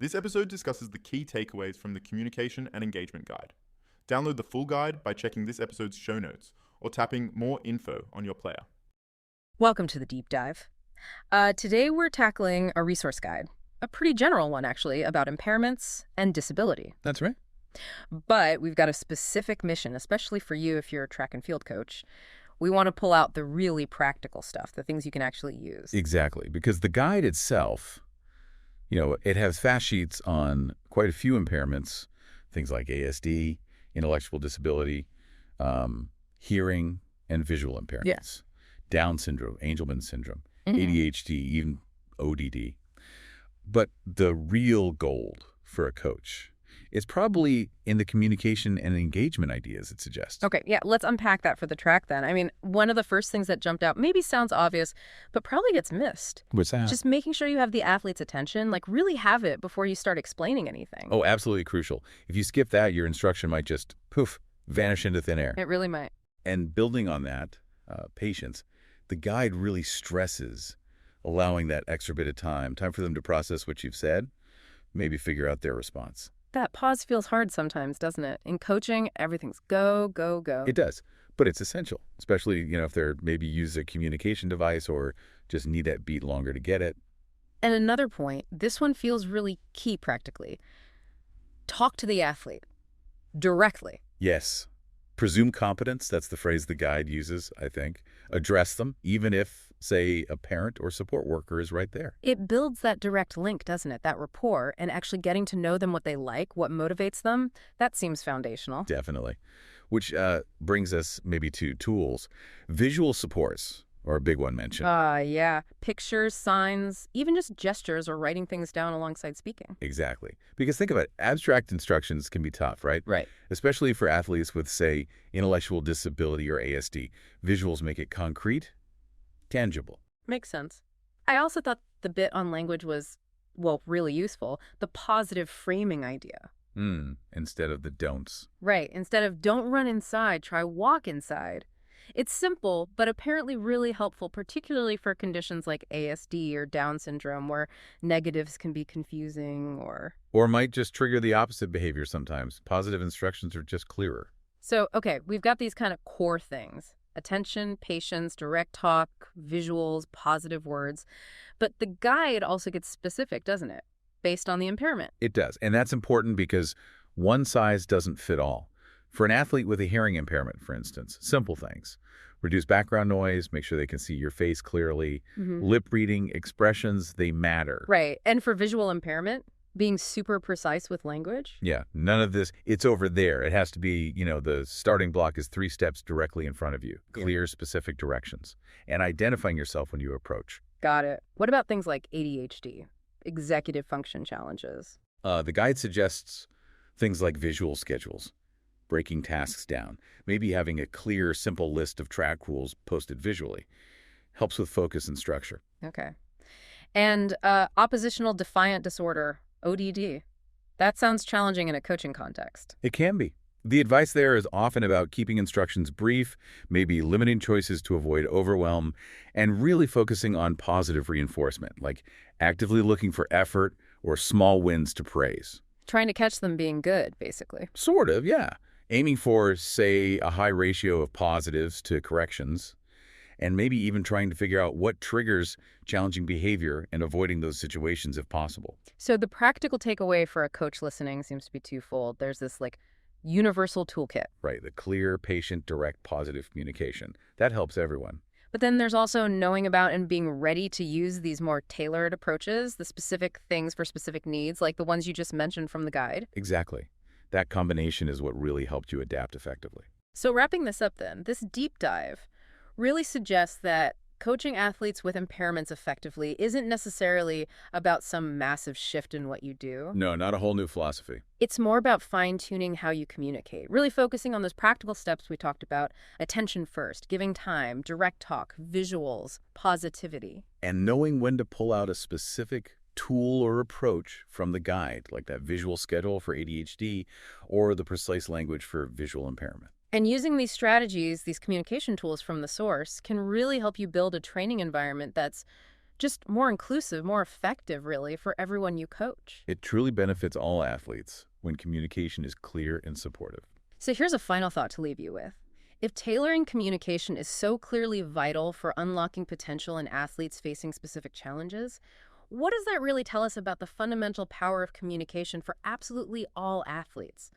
This episode discusses the key takeaways from the Communication and Engagement Guide. Download the full guide by checking this episode's show notes or tapping More Info on your player. Welcome to the deep dive. Today we're tackling a resource guide, a pretty general one actually, about impairments and disability. That's right. But we've got a specific mission, especially for you if you're a track and field coach. We want to pull out the really practical stuff, the things you can actually use. Exactly, because the guide itself, it has fact sheets on quite a few impairments, things like ASD, intellectual disability, hearing, and visual impairments. Yeah. Down syndrome, Angelman syndrome, ADHD, even ODD. But the real gold for a coach is probably in the communication and engagement ideas it suggests. Okay, yeah, let's unpack that for the track then. I mean, one of the first things that jumped out maybe sounds obvious, but probably gets missed. What's that? Just making sure you have the athlete's attention, like really have it before you start explaining anything. Oh, absolutely crucial. If you skip that, your instruction might just, vanish into thin air. It really might. And building on that, patience, the guide really stresses allowing that extra bit of time for them to process what you've said, maybe figure out their response. That pause feels hard sometimes, doesn't it? In coaching, everything's go, go, go. It does, but it's essential, especially, if they're maybe use a communication device or just need that beat longer to get it. And another point, this one feels really key practically. Talk to the athlete directly. Yes. Presume competence, that's the phrase the guide uses, I think. Address them, even if, say, a parent or support worker is right there. It builds that direct link, doesn't it? That rapport, and actually getting to know them, what they like, what motivates them. That seems foundational. Definitely. Which brings us maybe to tools. Visual supports are a big one mentioned. Yeah. Pictures, signs, even just gestures or writing things down alongside speaking. Exactly. Because think about it, abstract instructions can be tough, right? Right. Especially for athletes with, say, intellectual disability or ASD. Visuals make it concrete, tangible. Makes sense. I also thought the bit on language was, really useful. The positive framing idea. Instead of the don'ts. Right. Instead of don't run inside, try walk inside. It's simple, but apparently really helpful, particularly for conditions like ASD or Down syndrome, where negatives can be confusing Or might just trigger the opposite behavior sometimes. Positive instructions are just clearer. So, okay, we've got these kind of core things. Attention, patience, direct talk, visuals, positive words. But the guide also gets specific, doesn't it? Based on the impairment. It does. And that's important because one size doesn't fit all. For an athlete with a hearing impairment, for instance, simple things. Reduce background noise, make sure they can see your face clearly. Lip reading, expressions, they matter. Right. And for visual impairment, being super precise with language? Yeah, none of this, it's over there. It has to be, the starting block is 3 steps directly in front of you. Clear, specific directions. And identifying yourself when you approach. Got it. What about things like ADHD, executive function challenges? The guide suggests things like visual schedules. Breaking tasks down, maybe having a clear, simple list of track rules posted visually. Helps with focus and structure. Okay. And oppositional defiant disorder, ODD. That sounds challenging in a coaching context. It can be. The advice there is often about keeping instructions brief, maybe limiting choices to avoid overwhelm, and really focusing on positive reinforcement, like actively looking for effort or small wins to praise. Trying to catch them being good, basically. Sort of, yeah. Aiming for, say, a high ratio of positives to corrections, and maybe even trying to figure out what triggers challenging behavior and avoiding those situations if possible. So the practical takeaway for a coach listening seems to be twofold. There's this, universal toolkit. Right, the clear, patient, direct, positive communication. That helps everyone. But then there's also knowing about and being ready to use these more tailored approaches, the specific things for specific needs, like the ones you just mentioned from the guide. Exactly. That combination is what really helped you adapt effectively. So wrapping this up then, this deep dive really suggests that coaching athletes with impairments effectively isn't necessarily about some massive shift in what you do. No, not a whole new philosophy. It's more about fine-tuning how you communicate, really focusing on those practical steps we talked about, attention first, giving time, direct talk, visuals, positivity. And knowing when to pull out a specific tool or approach from the guide, like that visual schedule for ADHD or the precise language for visual impairment. And using these strategies, these communication tools from the source, can really help you build a training environment that's just more inclusive, more effective, really, for everyone you coach. It truly benefits all athletes when communication is clear and supportive. So here's a final thought to leave you with. If tailoring communication is so clearly vital for unlocking potential in athletes facing specific challenges, what does that really tell us about the fundamental power of communication for absolutely all athletes?